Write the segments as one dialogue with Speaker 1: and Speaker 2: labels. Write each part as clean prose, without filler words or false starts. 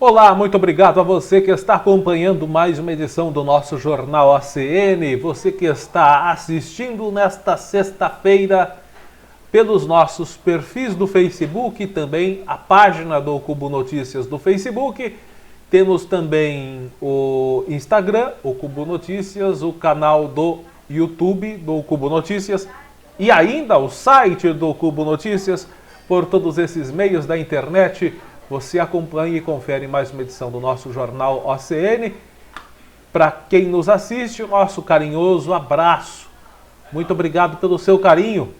Speaker 1: Olá, muito obrigado a você que está acompanhando mais uma edição do nosso Jornal ACN, você que está assistindo nesta sexta-feira pelos nossos perfis do Facebook e também a página do Cubo Notícias do Facebook. Temos também o Instagram, o Cubo Notícias, o canal do YouTube do Cubo Notícias e ainda o site do Cubo Notícias. Por todos esses meios da internet, você acompanha e confere mais uma edição do nosso Jornal ACN. Para quem nos assiste, o nosso carinhoso abraço. Muito obrigado pelo seu carinho,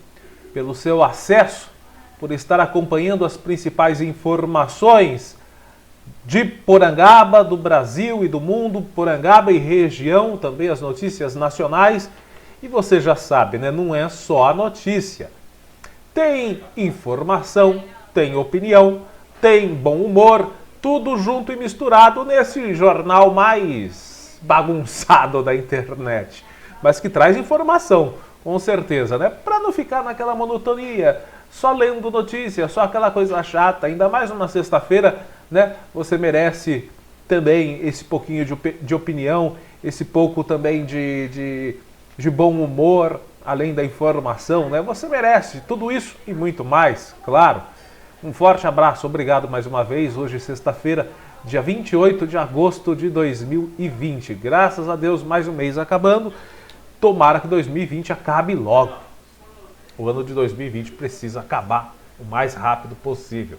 Speaker 1: pelo seu acesso, por estar acompanhando as principais informações de Porangaba, do Brasil e do mundo, Porangaba e região, também as notícias nacionais. E você já sabe, né? Não é só a notícia. Tem informação, tem opinião, tem bom humor, tudo junto e misturado nesse jornal mais bagunçado da internet, mas que traz informação, com certeza, né? Para não ficar naquela monotonia, só lendo notícias, só aquela coisa chata, ainda mais numa sexta-feira, né? Você merece também esse pouquinho de opinião, esse pouco também de bom humor, além da informação, né? Você merece tudo isso e muito mais, claro. Um forte abraço, obrigado mais uma vez. Hoje, sexta-feira, dia 28 de agosto de 2020. Graças a Deus, mais um mês acabando. Tomara que 2020 acabe logo. O ano de 2020 precisa acabar o mais rápido possível.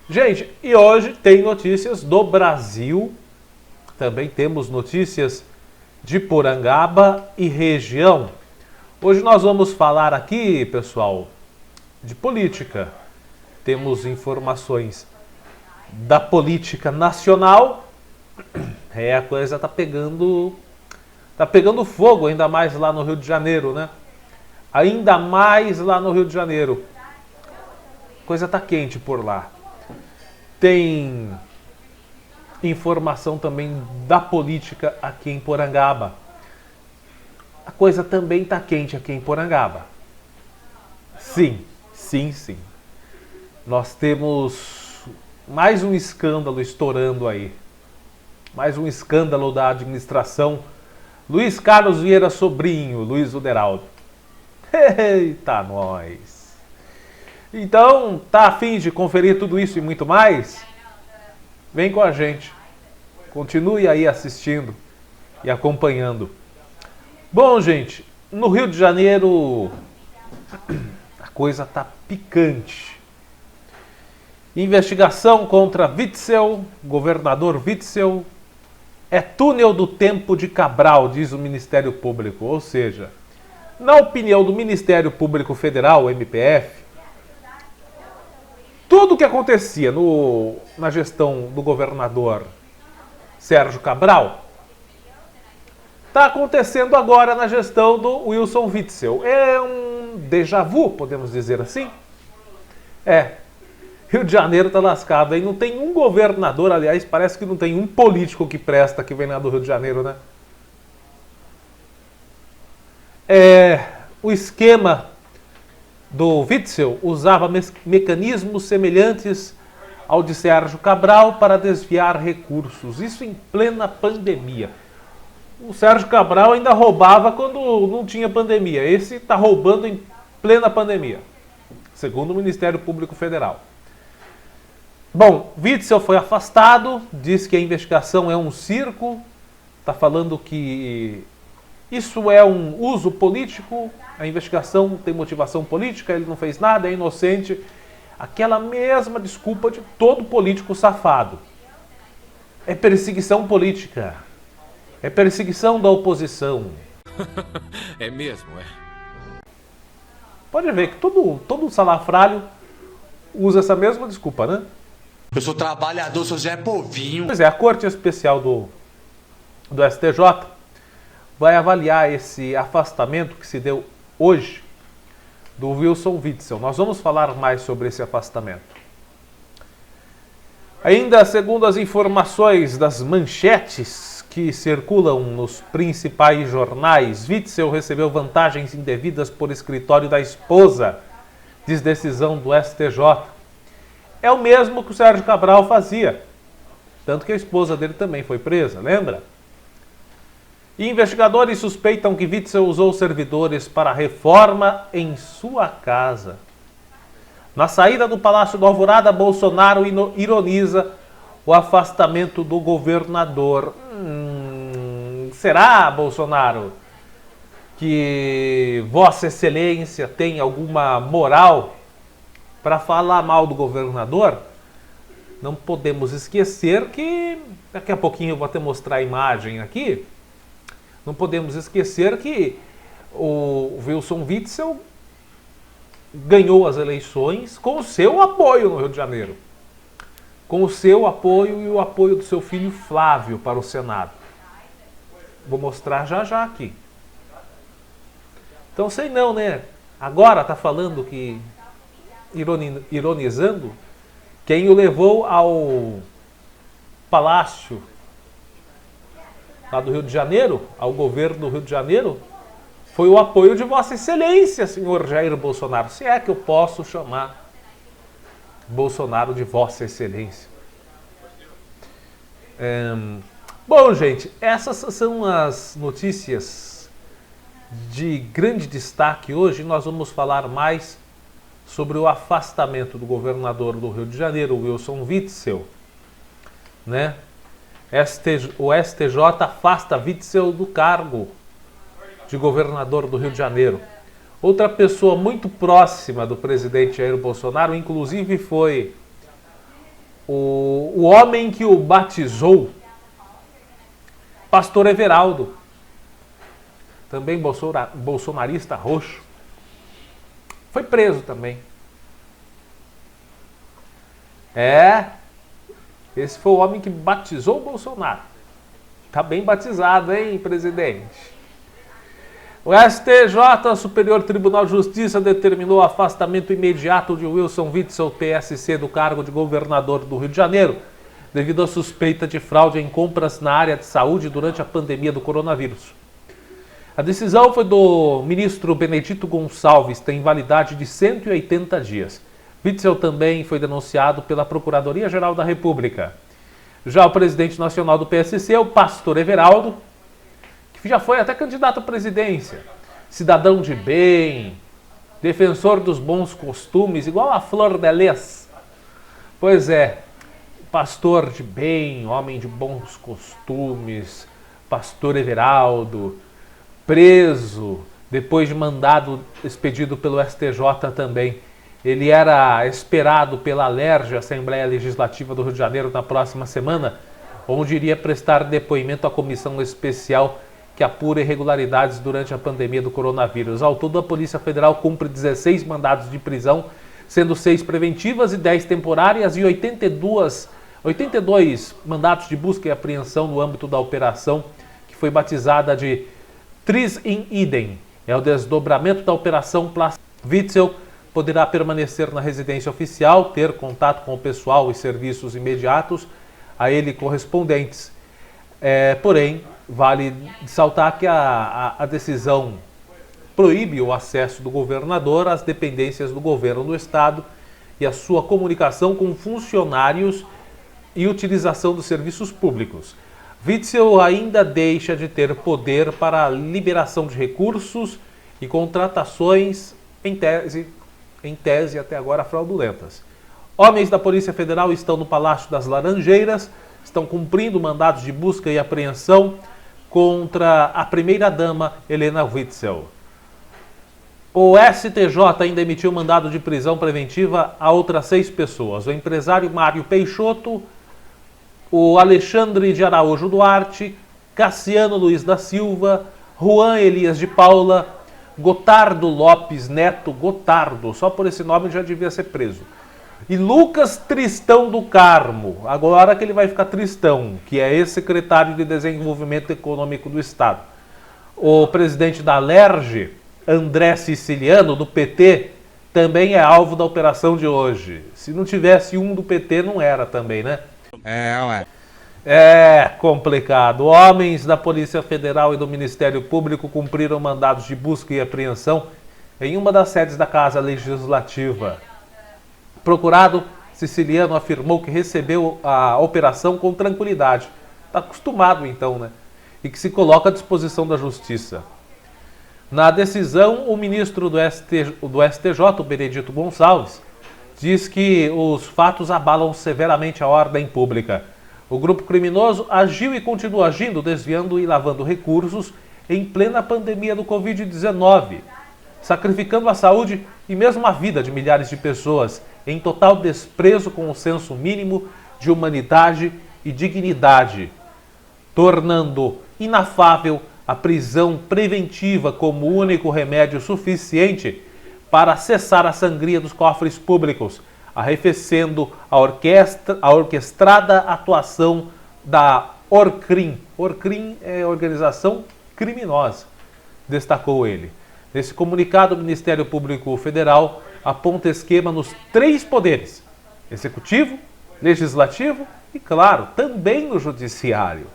Speaker 1: Gente, e hoje tem notícias do Brasil. Também temos notícias de Porangaba e região. Hoje nós vamos falar aqui, pessoal, de política. Temos informações da política nacional. A coisa tá pegando fogo, ainda mais lá no Rio de Janeiro, né? Ainda mais lá no Rio de Janeiro. A coisa tá quente por lá. Tem informação também da política aqui em Porangaba. A coisa também tá quente aqui em Porangaba. Sim. Nós temos mais um escândalo estourando aí. Mais um escândalo da administração Luiz Carlos Vieira Sobrinho, Luiz Uderaldo. Eita, nós! Então, tá a fim de conferir tudo isso e muito mais? Vem com a gente. Continue aí assistindo e acompanhando. Bom, gente, no Rio de Janeiro a coisa tá picante. Investigação contra Witzel, governador Witzel, é túnel do tempo de Cabral, diz o Ministério Público. Ou seja, na opinião do Ministério Público Federal, o MPF, tudo o que acontecia na gestão do governador Sérgio Cabral está acontecendo agora na gestão do Wilson Witzel. É um déjà vu, podemos dizer assim? Rio de Janeiro tá lascado. Aí não tem um governador, aliás, parece que não tem um político que presta que vem lá do Rio de Janeiro, né? O esquema do Witzel usava mecanismos semelhantes ao de Sérgio Cabral para desviar recursos. Isso em plena pandemia. O Sérgio Cabral ainda roubava quando não tinha pandemia. Esse está roubando em plena pandemia, segundo o Ministério Público Federal. Bom, Witzel foi afastado, diz que a investigação é um circo, está falando que isso é um uso político, a investigação tem motivação política, ele não fez nada, é inocente. Aquela mesma desculpa de todo político safado. É perseguição política, é perseguição da oposição.
Speaker 2: É mesmo, é?
Speaker 1: Pode ver que todo salafrário usa essa mesma desculpa, né?
Speaker 2: Eu sou trabalhador, sou Zé Povinho.
Speaker 1: Pois é, a Corte Especial do STJ vai avaliar esse afastamento que se deu hoje do Wilson Witzel. Nós vamos falar mais sobre esse afastamento. Ainda segundo as informações das manchetes que circulam nos principais jornais, Witzel recebeu vantagens indevidas por escritório da esposa, diz decisão do STJ. É o mesmo que o Sérgio Cabral fazia. Tanto que a esposa dele também foi presa, lembra? E investigadores suspeitam que Witzel usou servidores para reforma em sua casa. Na saída do Palácio do Alvorada, Bolsonaro ironiza o afastamento do governador. Será, Bolsonaro, que Vossa Excelência tem alguma moral para falar mal do governador? Não podemos esquecer que, daqui a pouquinho eu vou até mostrar a imagem aqui, não podemos esquecer que o Wilson Witzel ganhou as eleições com o seu apoio no Rio de Janeiro. Com o seu apoio e o apoio do seu filho Flávio para o Senado. Vou mostrar já já aqui. Então sei não, né? Agora tá falando que, ironizando, quem o levou ao palácio lá do Rio de Janeiro, ao governo do Rio de Janeiro, foi o apoio de Vossa Excelência, senhor Jair Bolsonaro. Se é que eu posso chamar Bolsonaro de Vossa Excelência. Bom, gente, essas são as notícias de grande destaque hoje. Nós vamos falar mais sobre o afastamento do governador do Rio de Janeiro, Wilson Witzel, né? O STJ afasta Witzel do cargo de governador do Rio de Janeiro. Outra pessoa muito próxima do presidente Jair Bolsonaro, inclusive, foi o homem que o batizou, Pastor Everaldo, também bolsonarista roxo, foi preso também. Esse foi o homem que batizou o Bolsonaro. Tá bem batizado, hein, presidente? O STJ, Superior Tribunal de Justiça, determinou o afastamento imediato de Wilson Witzel, PSC, do cargo de governador do Rio de Janeiro, devido à suspeita de fraude em compras na área de saúde durante a pandemia do coronavírus. A decisão foi do ministro Benedito Gonçalves, tem validade de 180 dias. Witzel também foi denunciado pela Procuradoria-Geral da República. Já o presidente nacional do PSC, o Pastor Everaldo, que já foi até candidato à presidência, cidadão de bem, defensor dos bons costumes, igual a Flor de Lis. Pois é, pastor de bem, homem de bons costumes, Pastor Everaldo, preso, depois de mandado expedido pelo STJ também. Ele era esperado pela ALERJ, Assembleia Legislativa do Rio de Janeiro, na próxima semana, onde iria prestar depoimento à comissão especial que apura irregularidades durante a pandemia do coronavírus. Ao todo, a Polícia Federal cumpre 16 mandados de prisão, sendo 6 preventivas e 10 temporárias, e 82 mandatos de busca e apreensão no âmbito da operação, que foi batizada de Tris in Idem. É o desdobramento da Operação Plástico. Witzel poderá permanecer na residência oficial, ter contato com o pessoal e serviços imediatos a ele correspondentes. Porém, vale ressaltar que a decisão proíbe o acesso do governador às dependências do governo do estado e a sua comunicação com funcionários e utilização dos serviços públicos. Witzel ainda deixa de ter poder para a liberação de recursos e contratações em tese até agora fraudulentas. Homens da Polícia Federal estão no Palácio das Laranjeiras, estão cumprindo mandados de busca e apreensão contra a primeira-dama Helena Witzel. O STJ ainda emitiu mandado de prisão preventiva a outras 6 pessoas. O empresário Mário Peixoto, o Alexandre de Araújo Duarte, Cassiano Luiz da Silva, Juan Elias de Paula, Gotardo Lopes Neto, Gotardo, só por esse nome já devia ser preso. E Lucas Tristão do Carmo, agora que ele vai ficar Tristão, que é ex-secretário de Desenvolvimento Econômico do Estado. O presidente da ALERJ, André Siciliano, do PT, também é alvo da operação de hoje. Se não tivesse um do PT, não era também, né? É complicado. Homens da Polícia Federal e do Ministério Público cumpriram mandados de busca e apreensão em uma das sedes da Casa Legislativa. Procurado siciliano afirmou que recebeu a operação com tranquilidade. Está acostumado então, né? E que se coloca à disposição da justiça. Na decisão, o ministro do STJ, o Benedito Gonçalves, diz que os fatos abalam severamente a ordem pública. O grupo criminoso agiu e continua agindo, desviando e lavando recursos em plena pandemia do Covid-19, sacrificando a saúde e mesmo a vida de milhares de pessoas, em total desprezo com o senso mínimo de humanidade e dignidade, tornando inafável a prisão preventiva como único remédio suficiente para cessar a sangria dos cofres públicos, arrefecendo a orquestrada atuação da Orcrim. Orcrim é organização criminosa, destacou ele. Nesse comunicado, o Ministério Público Federal aponta esquema nos 3 poderes: executivo, legislativo e, claro, também no judiciário.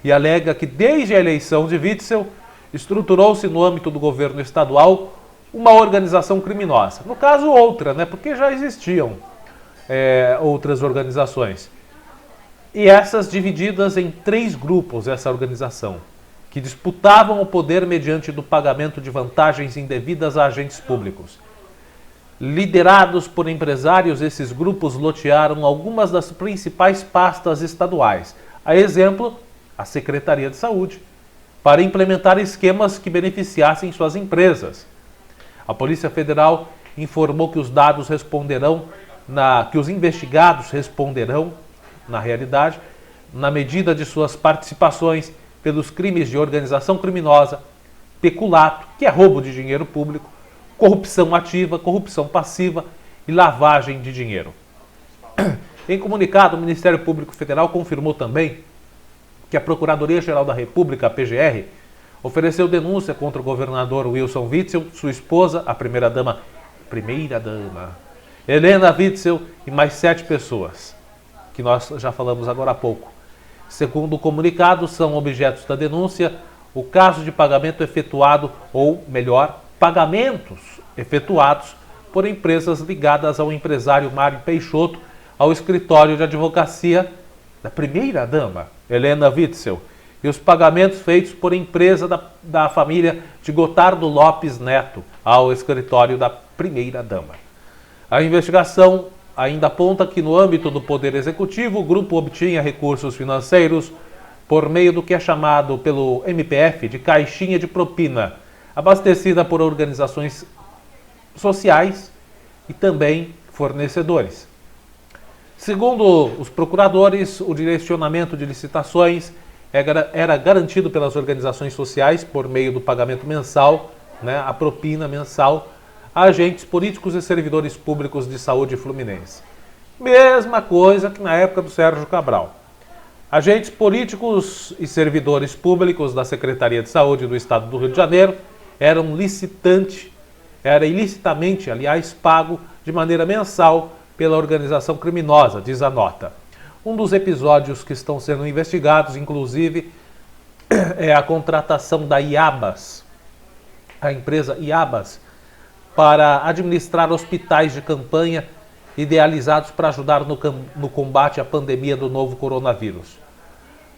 Speaker 1: E alega que desde a eleição de Witzel, estruturou-se no âmbito do governo estadual uma organização criminosa. No caso, outra, né? Porque já existiam outras organizações. E essas divididas em 3 grupos, essa organização, que disputavam o poder mediante do pagamento de vantagens indevidas a agentes públicos. Liderados por empresários, esses grupos lotearam algumas das principais pastas estaduais, a exemplo, a Secretaria de Saúde, para implementar esquemas que beneficiassem suas empresas. A Polícia Federal informou que os dados responderão, que os investigados responderão, na realidade, na medida de suas participações pelos crimes de organização criminosa, peculato, que é roubo de dinheiro público, corrupção ativa, corrupção passiva e lavagem de dinheiro. Em comunicado, o Ministério Público Federal confirmou também que a Procuradoria-Geral da República, a PGR, ofereceu denúncia contra o governador Wilson Witzel, sua esposa, a primeira-dama, Helena Witzel, e mais 7 pessoas, que nós já falamos agora há pouco. Segundo o comunicado, são objetos da denúncia o caso de pagamento efetuado, ou melhor, pagamentos efetuados por empresas ligadas ao empresário Mário Peixoto, ao escritório de advocacia da primeira-dama, Helena Witzel, e os pagamentos feitos por empresa da família de Gotardo Lopes Neto, ao escritório da primeira-dama. A investigação ainda aponta que no âmbito do Poder Executivo, o grupo obtinha recursos financeiros por meio do que é chamado pelo MPF de caixinha de propina, abastecida por organizações sociais e também fornecedores. Segundo os procuradores, o direcionamento de licitações era garantido pelas organizações sociais por meio do pagamento mensal, né, a propina mensal, a agentes políticos e servidores públicos de saúde fluminense. Mesma coisa que na época do Sérgio Cabral. Agentes políticos e servidores públicos da Secretaria de Saúde do Estado do Rio de Janeiro era ilicitamente, aliás, pago de maneira mensal pela organização criminosa, diz a nota. Um dos episódios que estão sendo investigados, inclusive, é a contratação da IABAS, a empresa IABAS, para administrar hospitais de campanha idealizados para ajudar no combate à pandemia do novo coronavírus.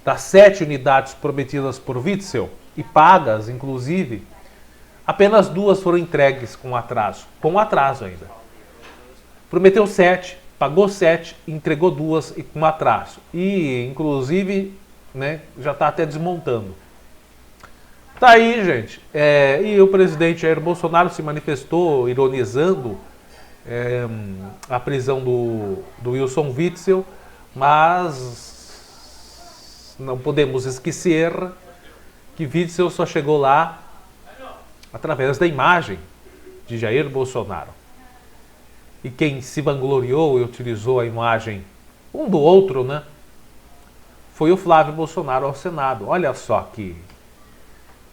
Speaker 1: Das 7 unidades prometidas por Witzel, e pagas, inclusive, apenas 2 foram entregues com atraso ainda. Prometeu 7, pagou 7, entregou 2 e com atraso. E, inclusive, né, já está até desmontando. Tá aí, gente. E o presidente Jair Bolsonaro se manifestou ironizando a prisão do Wilson Witzel, mas não podemos esquecer que Witzel só chegou lá através da imagem de Jair Bolsonaro. E quem se vangloriou e utilizou a imagem um do outro, né, foi o Flávio Bolsonaro ao Senado. Olha só que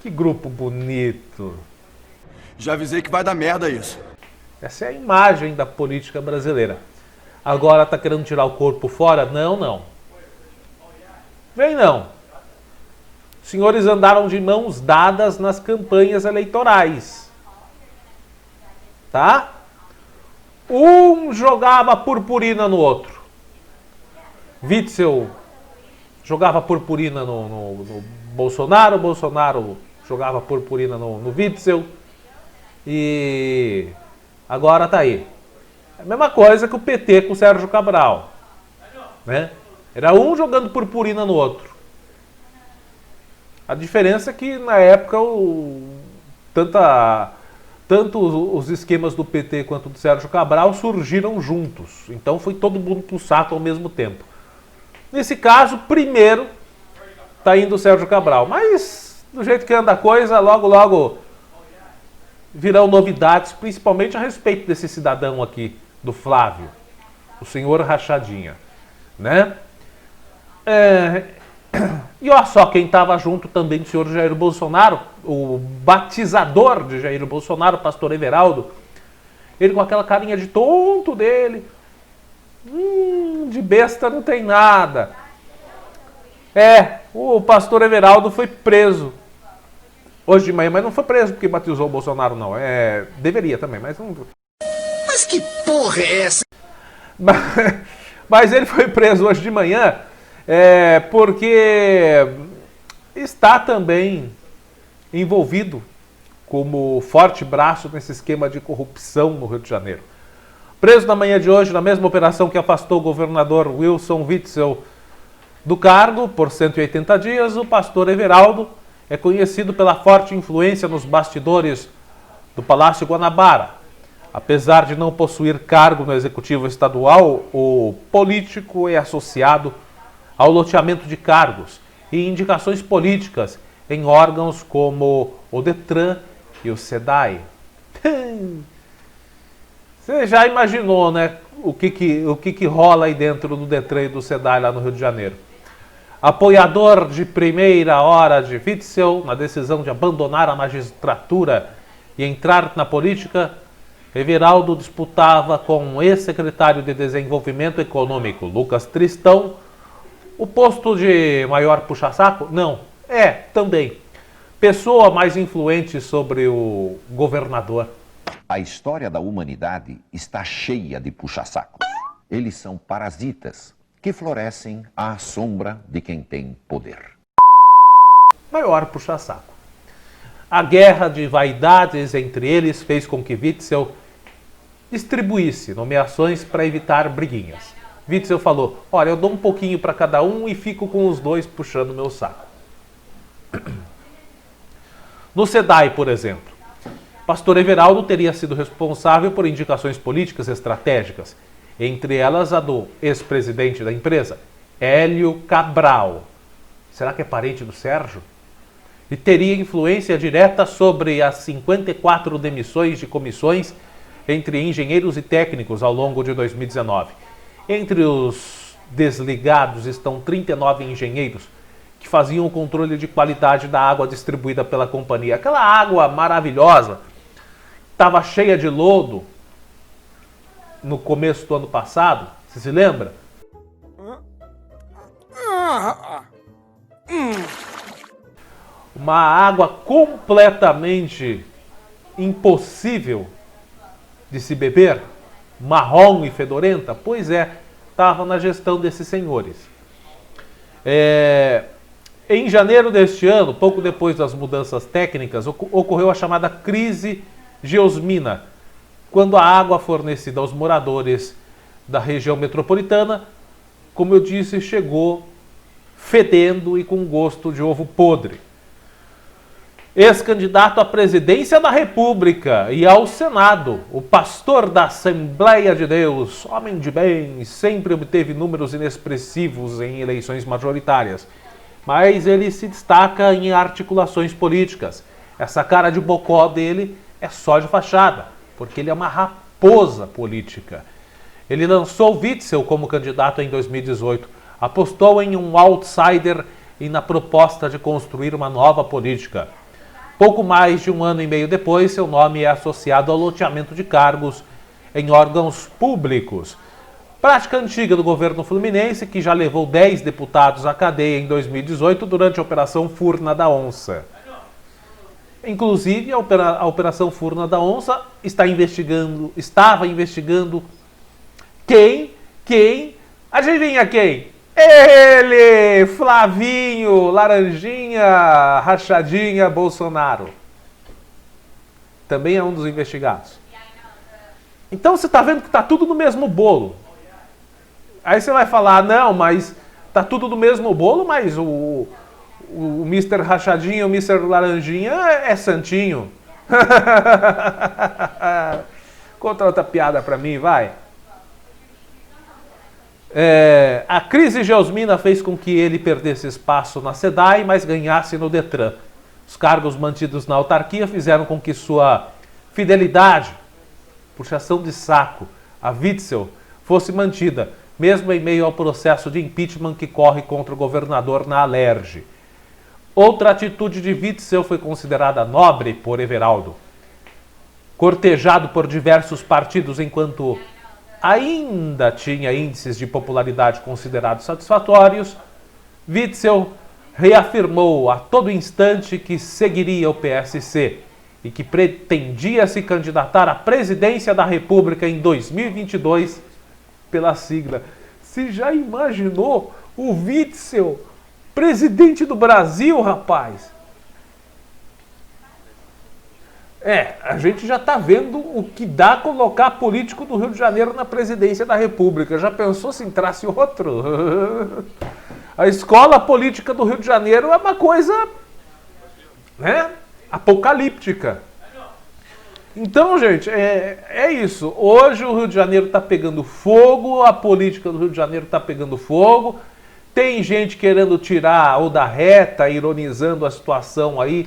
Speaker 1: grupo bonito.
Speaker 3: Já avisei que vai dar merda isso.
Speaker 1: Essa é a imagem da política brasileira. Agora tá querendo tirar o corpo fora? Não. Vem não. Os senhores andaram de mãos dadas nas campanhas eleitorais. Tá? Um jogava purpurina no outro. Witzel jogava purpurina no Bolsonaro, Bolsonaro jogava purpurina no Witzel. E agora tá aí. É a mesma coisa que o PT com o Sérgio Cabral, né? Era um jogando purpurina no outro. A diferença é que na época tanto os esquemas do PT quanto do Sérgio Cabral surgiram juntos. Então foi todo mundo pro saco ao mesmo tempo. Nesse caso, primeiro tá indo o Sérgio Cabral. Mas do jeito que anda a coisa, logo logo virão novidades, principalmente a respeito desse cidadão aqui, do Flávio, o senhor Rachadinha, né? E olha só quem estava junto também do senhor Jair Bolsonaro, o batizador de Jair Bolsonaro, o pastor Everaldo. Ele com aquela carinha de tonto dele. De besta não tem nada. O pastor Everaldo foi preso hoje de manhã, mas não foi preso porque batizou o Bolsonaro, não. Deveria também, mas não...
Speaker 2: Mas que porra é essa?
Speaker 1: Mas ele foi preso hoje de manhã porque está também envolvido como forte braço nesse esquema de corrupção no Rio de Janeiro. Preso na manhã de hoje, na mesma operação que afastou o governador Wilson Witzel do cargo por 180 dias, o pastor Everaldo é conhecido pela forte influência nos bastidores do Palácio Guanabara. Apesar de não possuir cargo no executivo estadual, o político é associado ao loteamento de cargos e indicações políticas em órgãos como o Detran e o SEDAI. Você já imaginou, né, o que rola aí dentro do Detran e do SEDAI lá no Rio de Janeiro? Apoiador de primeira hora de Witzel na decisão de abandonar a magistratura e entrar na política, Everaldo disputava com o ex-secretário de Desenvolvimento Econômico, Lucas Tristão, o posto de maior puxa-saco? Não, também. Pessoa mais influente sobre o governador.
Speaker 4: A história da humanidade está cheia de puxa-sacos. Eles são parasitas que florescem à sombra de quem tem poder.
Speaker 1: Maior puxa-saco. A guerra de vaidades entre eles fez com que Witzel distribuísse nomeações para evitar briguinhas. Witzel falou: olha, eu dou um pouquinho para cada um e fico com os dois puxando meu saco. No SEDAI, por exemplo, pastor Everaldo teria sido responsável por indicações políticas estratégicas, entre elas a do ex-presidente da empresa, Hélio Cabral. Será que é parente do Sérgio? E teria influência direta sobre as 54 demissões de comissões entre engenheiros e técnicos ao longo de 2019. Entre os desligados estão 39 engenheiros que faziam o controle de qualidade da água distribuída pela companhia. Aquela água maravilhosa, estava cheia de lodo no começo do ano passado, você se lembra? Uma água completamente impossível de se beber, marrom e fedorenta. Pois estava na gestão desses senhores. Em janeiro deste ano, pouco depois das mudanças técnicas, ocorreu a chamada crise geosmina, quando a água fornecida aos moradores da região metropolitana, como eu disse, chegou fedendo e com gosto de ovo podre. Ex-candidato à presidência da República e ao Senado, o pastor da Assembleia de Deus, homem de bem, sempre obteve números inexpressivos em eleições majoritárias. Mas ele se destaca em articulações políticas. Essa cara de bocó dele é só de fachada, porque ele é uma raposa política. Ele lançou Witzel como candidato em 2018, apostou em um outsider e na proposta de construir uma nova política. Pouco mais de um ano e meio depois, seu nome é associado ao loteamento de cargos em órgãos públicos. Prática antiga do governo fluminense, que já levou 10 deputados à cadeia em 2018 durante a Operação Furna da Onça. Inclusive, a Operação Furna da Onça estava investigando quem? Adivinha quem? Ele, Flavinho, Laranjinha, Rachadinha, Bolsonaro. Também é um dos investigados. Então você está vendo que está tudo no mesmo bolo. Aí você vai falar, não, mas está tudo no mesmo bolo, mas o Mr. Rachadinha e o Mr. Laranjinha é santinho. Conta outra piada pra mim, vai. A crise geosmina fez com que ele perdesse espaço na SEDAI, mas ganhasse no Detran. Os cargos mantidos na autarquia fizeram com que sua fidelidade, puxação de saco, a Witzel, fosse mantida, mesmo em meio ao processo de impeachment que corre contra o governador na Alerj. Outra atitude de Witzel foi considerada nobre por Everaldo. Cortejado por diversos partidos enquanto ainda tinha índices de popularidade considerados satisfatórios, Witzel reafirmou a todo instante que seguiria o PSC e que pretendia se candidatar à presidência da República em 2022 pela sigla. Você já imaginou o Witzel presidente do Brasil, rapaz? A gente já está vendo o que dá colocar político do Rio de Janeiro na presidência da República. Já pensou se entrasse outro? A escola política do Rio de Janeiro é uma coisa, né, apocalíptica. Então, gente, é isso. Hoje o Rio de Janeiro está pegando fogo, a política do Rio de Janeiro está pegando fogo. Tem gente querendo tirar ou da reta, ironizando a situação aí,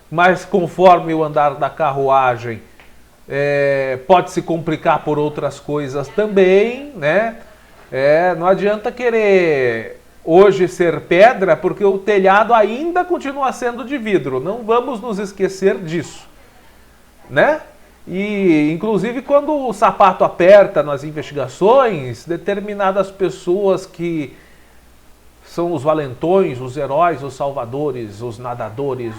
Speaker 1: mas conforme o andar da carruagem, pode se complicar por outras coisas também, né? Não adianta querer hoje ser pedra, porque o telhado ainda continua sendo de vidro. Não vamos nos esquecer disso, né? E, inclusive, quando o sapato aperta nas investigações, determinadas pessoas que são os valentões, os heróis, os salvadores, os nadadores,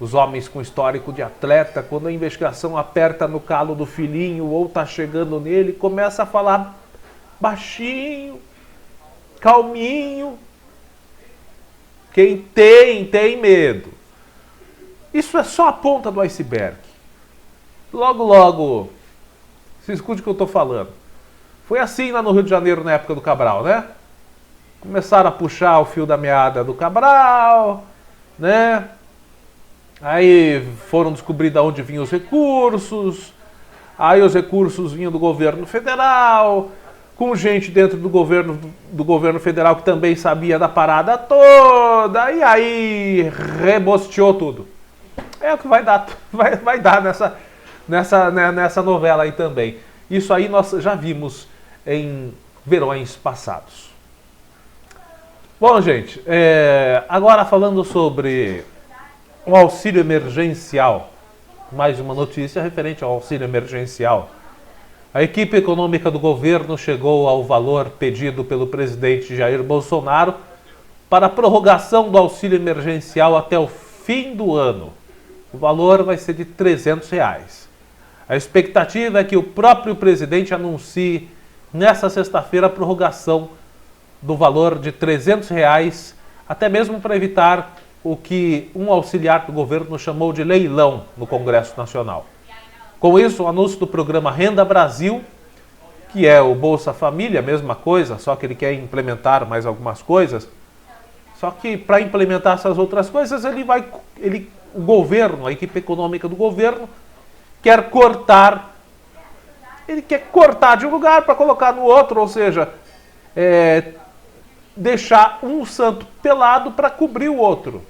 Speaker 1: os homens com histórico de atleta, quando a investigação aperta no calo do filhinho ou está chegando nele, começa a falar baixinho, calminho. Quem tem medo. Isso é só a ponta do iceberg. Logo, logo, se escute o que eu estou falando. Foi assim lá no Rio de Janeiro na época do Cabral, né? Começaram a puxar o fio da meada do Cabral, né? Aí foram descobrir de onde vinham os recursos. Aí os recursos vinham do governo federal, com gente dentro do governo federal que também sabia da parada toda. E aí rebosteou tudo. É o que vai dar, vai dar nessa novela aí também. Isso aí nós já vimos em verões passados. Bom, gente, agora falando sobre o auxílio emergencial, mais uma notícia referente ao auxílio emergencial. A equipe econômica do governo chegou ao valor pedido pelo presidente Jair Bolsonaro para a prorrogação do auxílio emergencial até o fim do ano. O valor vai ser de R$ 300. A expectativa é que o próprio presidente anuncie nesta sexta-feira a prorrogação do valor de R$ 300, até mesmo para evitar o que um auxiliar do governo chamou de leilão no Congresso Nacional. Com isso, o anúncio do programa Renda Brasil, que é o Bolsa Família, mesma coisa, só que ele quer implementar mais algumas coisas. Só que para implementar essas outras coisas, o governo, a equipe econômica do governo, quer cortar. Ele quer cortar de um lugar para colocar no outro, ou seja, deixar um santo pelado para cobrir o outro.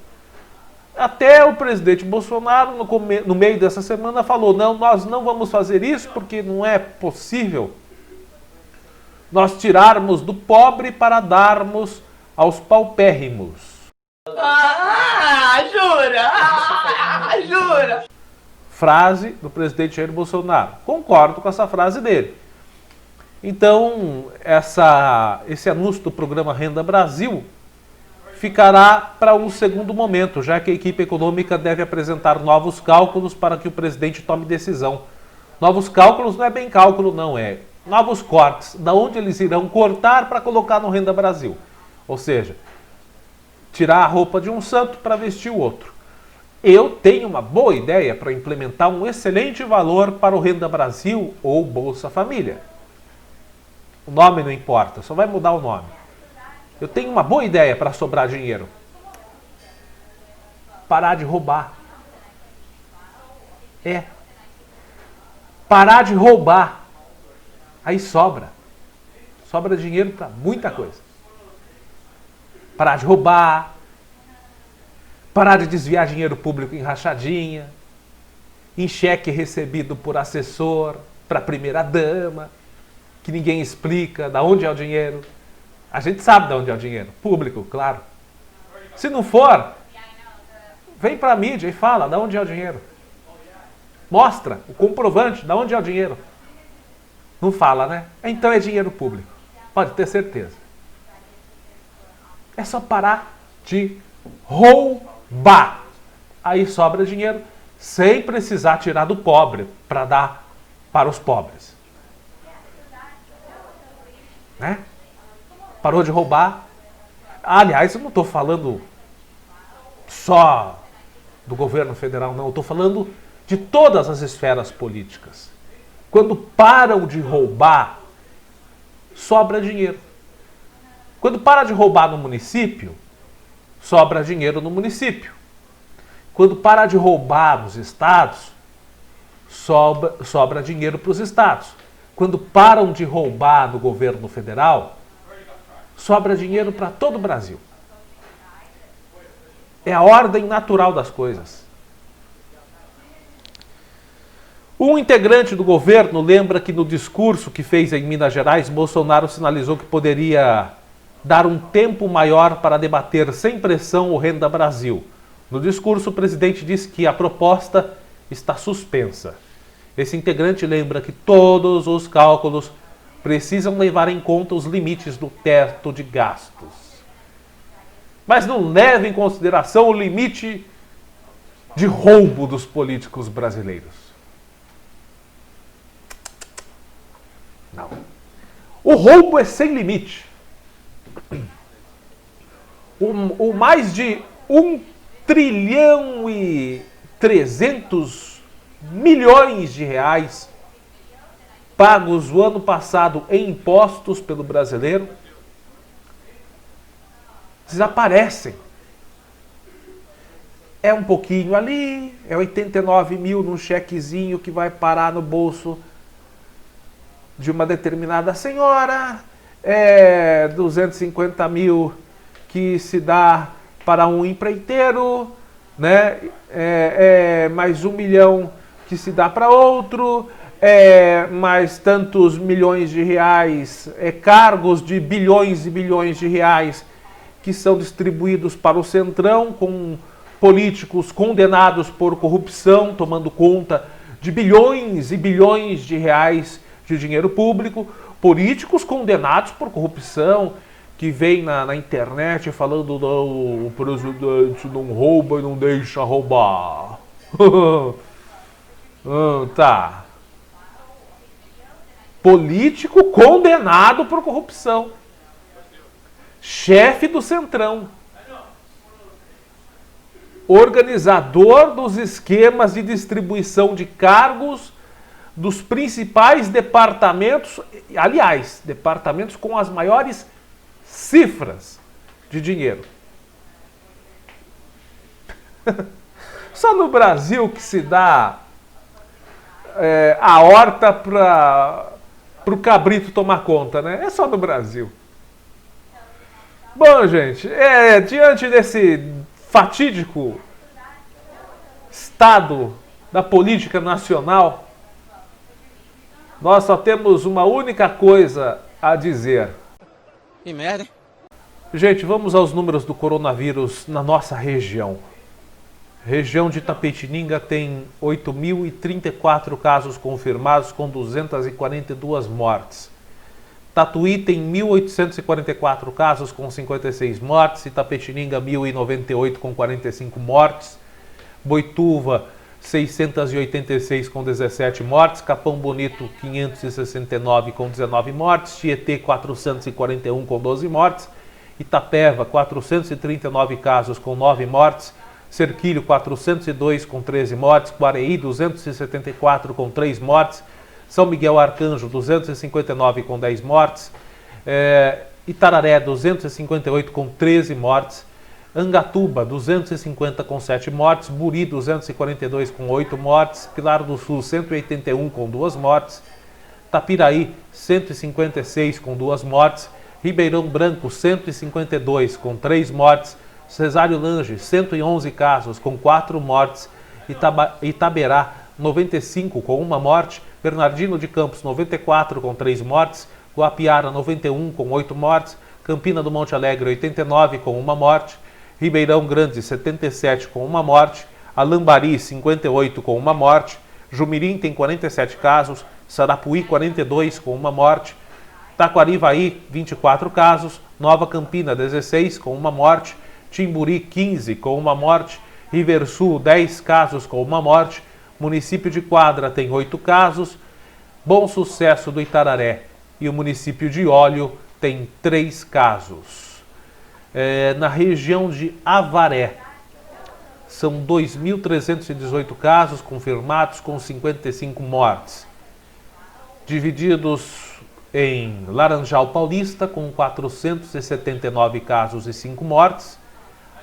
Speaker 1: Até o presidente Bolsonaro, no meio dessa semana, falou: não, nós não vamos fazer isso porque não é possível nós tirarmos do pobre para darmos aos paupérrimos.
Speaker 5: Jura?
Speaker 1: Frase do presidente Jair Bolsonaro. Concordo com essa frase dele. Então, esse anúncio do programa Renda Brasil ficará para um segundo momento, já que a equipe econômica deve apresentar novos cálculos para que o presidente tome decisão. Novos cálculos não é bem cálculo, não, é novos cortes, da onde eles irão cortar para colocar no Renda Brasil. Ou seja, tirar a roupa de um santo para vestir o outro. Eu tenho uma boa ideia para implementar um excelente valor para o Renda Brasil ou Bolsa Família. O nome não importa, só vai mudar o nome. Eu tenho uma boa ideia para sobrar dinheiro. Parar de roubar. Parar de roubar. Aí sobra. Sobra dinheiro para muita coisa. Parar de roubar. Parar de desviar dinheiro público em rachadinha. Em cheque recebido por assessor para a primeira-dama. Que ninguém explica de onde é o dinheiro. A gente sabe de onde é o dinheiro. Público, claro. Se não for, vem para a mídia e fala de onde é o dinheiro. Mostra o comprovante de onde é o dinheiro. Não fala, né? Então é dinheiro público. Pode ter certeza. É só parar de roubar. Aí sobra dinheiro sem precisar tirar do pobre para dar para os pobres. Né? Parou de roubar. Aliás, eu não estou falando só do governo federal, não. Eu estou falando de todas as esferas políticas. Quando param de roubar, sobra dinheiro. Quando para de roubar no município, sobra dinheiro no município. Quando para de roubar nos estados, sobra dinheiro para os estados. Quando param de roubar no governo federal, sobra dinheiro para todo o Brasil. É a ordem natural das coisas. Um integrante do governo lembra que no discurso que fez em Minas Gerais, Bolsonaro sinalizou que poderia dar um tempo maior para debater sem pressão o Renda Brasil. No discurso, o presidente disse que a proposta está suspensa. Esse integrante lembra que todos os cálculos precisam levar em conta os limites do teto de gastos. Mas não leva em consideração o limite de roubo dos políticos brasileiros. Não. O roubo é sem limite. O mais de 1,3 trilhão de reais pagos o ano passado em impostos pelo brasileiro desaparecem. É um pouquinho ali, é 89 mil num chequezinho que vai parar no bolso de uma determinada senhora, é 250 mil que se dá para um empreiteiro, né? Mais 1 milhão que se dá para outro, mais tantos milhões de reais, cargos de bilhões e bilhões de reais que são distribuídos para o Centrão, com políticos condenados por corrupção, tomando conta de bilhões e bilhões de reais de dinheiro público, políticos condenados por corrupção, que vem na internet falando, não, o presidente não rouba e não deixa roubar. Tá. Político condenado por corrupção. Chefe do Centrão. Organizador dos esquemas de distribuição de cargos dos principais departamentos, aliás, departamentos com as maiores cifras de dinheiro. Só no Brasil que se dá a horta para o cabrito tomar conta, né? É só no Brasil. Bom, gente, diante desse fatídico estado da política nacional, nós só temos uma única coisa a dizer.
Speaker 5: Que merda, hein?
Speaker 1: Gente, vamos aos números do coronavírus na nossa região. Região de Itapetininga tem 8.034 casos confirmados com 242 mortes. Tatuí tem 1.844 casos com 56 mortes, Itapetininga 1.098 com 45 mortes, Boituva 686 com 17 mortes, Capão Bonito 569 com 19 mortes, Tietê 441 com 12 mortes, Itapeva 439 casos com 9 mortes, Serquilho 402 com 13 mortes, Guareí 274 com 3 mortes, São Miguel Arcanjo 259 com 10 mortes, Itararé 258 com 13 mortes, Angatuba 250 com 7 mortes, Buri 242 com 8 mortes, Pilar do Sul 181 com 2 mortes, Tapiraí 156 com 2 mortes, Ribeirão Branco 152 com 3 mortes, Cesário Lange 111 casos com 4 mortes, Itaberá 95 com 1 morte, Bernardino de Campos 94 com 3 mortes, Guapiara 91 com 8 mortes, Campina do Monte Alegre 89 com 1 morte, Ribeirão Grande 77 com 1 morte, Alambari 58 com 1 morte, Jumirim tem 47 casos, Sarapuí 42 com 1 morte, Taquarivaí 24 casos, Nova Campina 16 com 1 morte, Timburi 15 com 1 morte, Riversul 10 casos com 1 morte, município de Quadra tem 8 casos, Bom Sucesso do Itararé e o município de Olho tem 3 casos. Na região de Avaré, são 2.318 casos confirmados com 55 mortes, divididos em Laranjal Paulista com 479 casos e 5 mortes,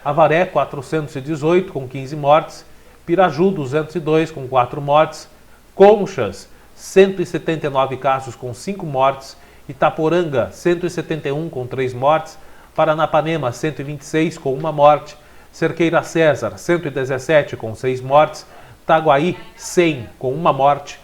Speaker 1: Avaré 418 com 15 mortes, Piraju 202 com 4 mortes, Conchas 179 casos com 5 mortes, Itaporanga 171 com 3 mortes, Paranapanema 126 com 1 morte, Cerqueira César 117 com 6 mortes, Taguaí 100 com 1 morte,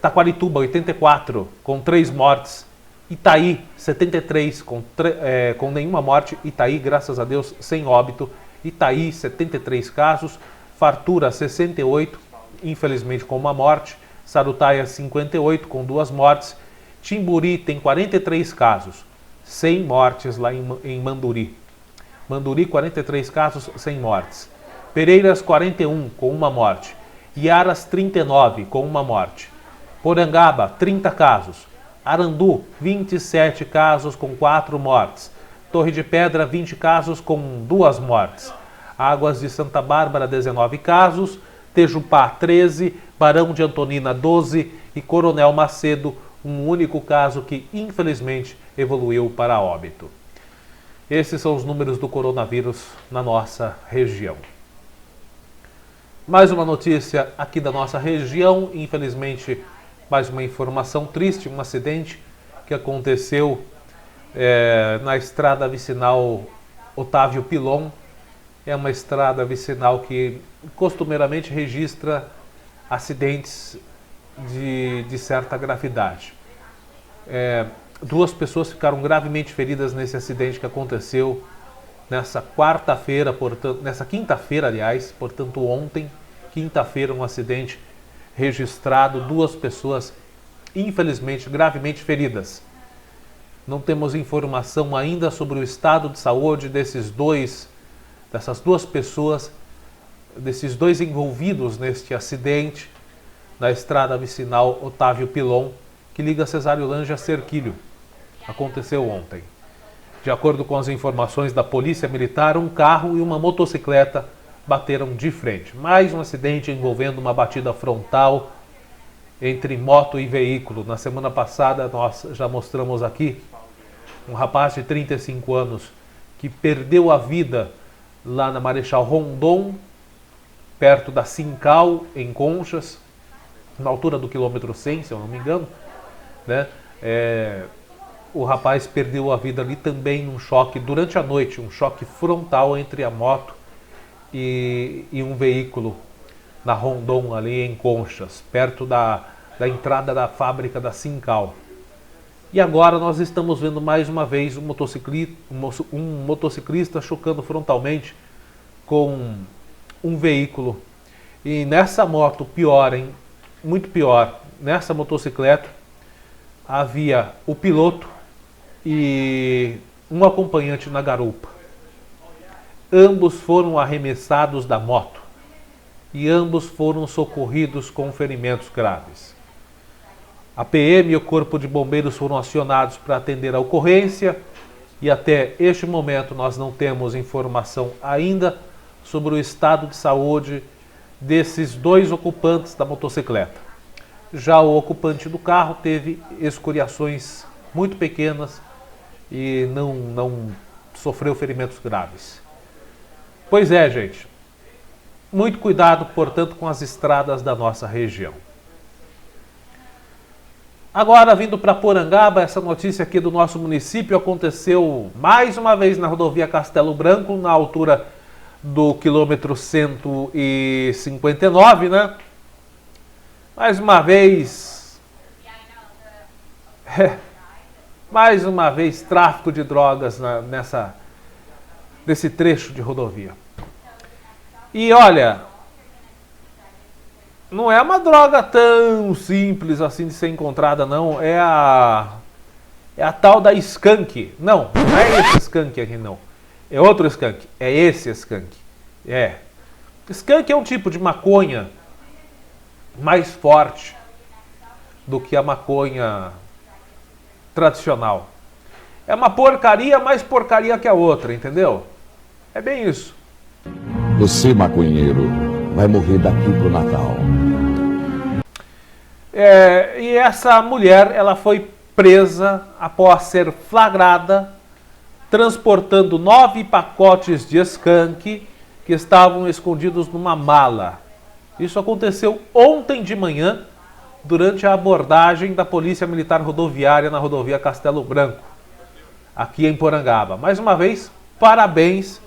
Speaker 1: Taquarituba 84 com 3 mortes, Itaí 73 com nenhuma morte, Itaí graças a Deus sem óbito, Itaí 73 casos, Fartura 68 infelizmente com 1 morte, Sarutaia 58 com 2 mortes, Timburi tem 43 casos, 100 mortes lá em Manduri. Manduri 43 casos, 100 mortes. Pereiras 41 com 1 morte. Iaras 39 com 1 morte. Porangaba 30 casos. Arandu 27 casos com 4 mortes. Torre de Pedra 20 casos com 2 mortes. Águas de Santa Bárbara 19 casos. Tejupá 13, Barão de Antonina 12 e Coronel Macedo um único caso que infelizmente evoluiu para óbito. Esses são os números do coronavírus na nossa região. Mais uma notícia aqui da nossa região, infelizmente mais uma informação triste, um acidente que aconteceu na estrada vicinal Otávio Pilon. É uma estrada vicinal que costumeiramente registra acidentes de certa gravidade. 2 pessoas ficaram gravemente feridas nesse acidente que aconteceu nessa quarta-feira, nessa quinta-feira, aliás, portanto ontem, quinta-feira, um acidente registrado, 2 pessoas infelizmente gravemente feridas. Não temos informação ainda sobre o estado de saúde dessas 2 pessoas, desses 2 envolvidos neste acidente na estrada vicinal Otávio Pilon, que liga Cesário Lange a Serquilho. Aconteceu ontem. De acordo com as informações da Polícia Militar, um carro e uma motocicleta bateram de frente. Mais um acidente envolvendo uma batida frontal entre moto e veículo. Na semana passada nós já mostramos aqui um rapaz de 35 anos que perdeu a vida lá na Marechal Rondon, perto da Sincal, em Conchas, na altura do quilômetro 100, se eu não me engano, né? O rapaz perdeu a vida ali também num choque durante a noite, um choque frontal entre a moto e um veículo na Rondon, ali em Conchas, perto da entrada da fábrica da Sincal. E agora nós estamos vendo mais uma vez um motociclista chocando frontalmente com um veículo. E nessa moto, pior, hein? Muito pior, nessa motocicleta, havia o piloto e um acompanhante na garupa. Ambos foram arremessados da moto e ambos foram socorridos com ferimentos graves. A PM e o Corpo de Bombeiros foram acionados para atender a ocorrência e até este momento nós não temos informação ainda sobre o estado de saúde desses dois ocupantes da motocicleta. Já o ocupante do carro teve escoriações muito pequenas e não sofreu ferimentos graves. Pois é, gente. Muito cuidado, portanto, com as estradas da nossa região. Agora, vindo para Porangaba, essa notícia aqui do nosso município aconteceu mais uma vez na rodovia Castelo Branco, na altura do quilômetro 159, né? Mais uma vez, tráfico de drogas nesse trecho de rodovia. E olha, não é uma droga tão simples assim de ser encontrada, não. É a tal da skunk. Não é esse skunk aqui, não. É outro skunk. É esse skunk. Skunk é um tipo de maconha mais forte do que a maconha tradicional. É uma porcaria, mais porcaria que a outra, entendeu? É bem isso.
Speaker 6: Você, maconheiro, vai morrer daqui pro Natal.
Speaker 1: E essa mulher, ela foi presa após ser flagrada transportando 9 pacotes de skunk que estavam escondidos numa mala. Isso aconteceu ontem de manhã, durante a abordagem da Polícia Militar Rodoviária na rodovia Castelo Branco, aqui em Porangaba. Mais uma vez, parabéns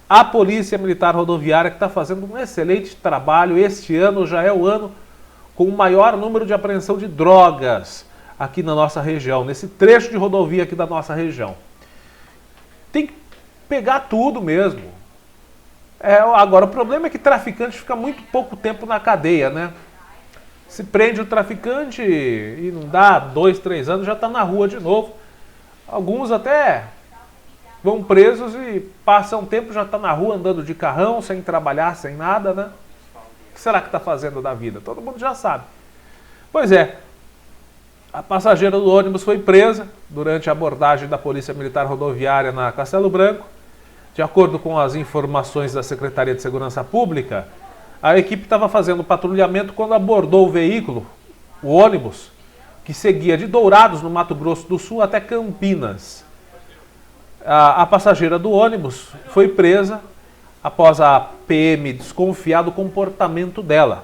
Speaker 1: à Polícia Militar Rodoviária, que está fazendo um excelente trabalho. Este ano já é o ano com o maior número de apreensão de drogas aqui na nossa região, nesse trecho de rodovia aqui da nossa região. Tem que pegar tudo mesmo. Agora, o problema é que traficante fica muito pouco tempo na cadeia, né? Se prende o traficante e não dá 2, 3 anos, já está na rua de novo. Alguns até vão presos e passam um tempo, já está na rua andando de carrão, sem trabalhar, sem nada, né? O que será que está fazendo da vida? Todo mundo já sabe. Pois é, a passageira do ônibus foi presa durante a abordagem da Polícia Militar Rodoviária na Castelo Branco. De acordo com as informações da Secretaria de Segurança Pública, a equipe estava fazendo patrulhamento quando abordou o veículo, o ônibus, que seguia de Dourados, no Mato Grosso do Sul, até Campinas. A passageira do ônibus foi presa após a PM desconfiar do comportamento dela.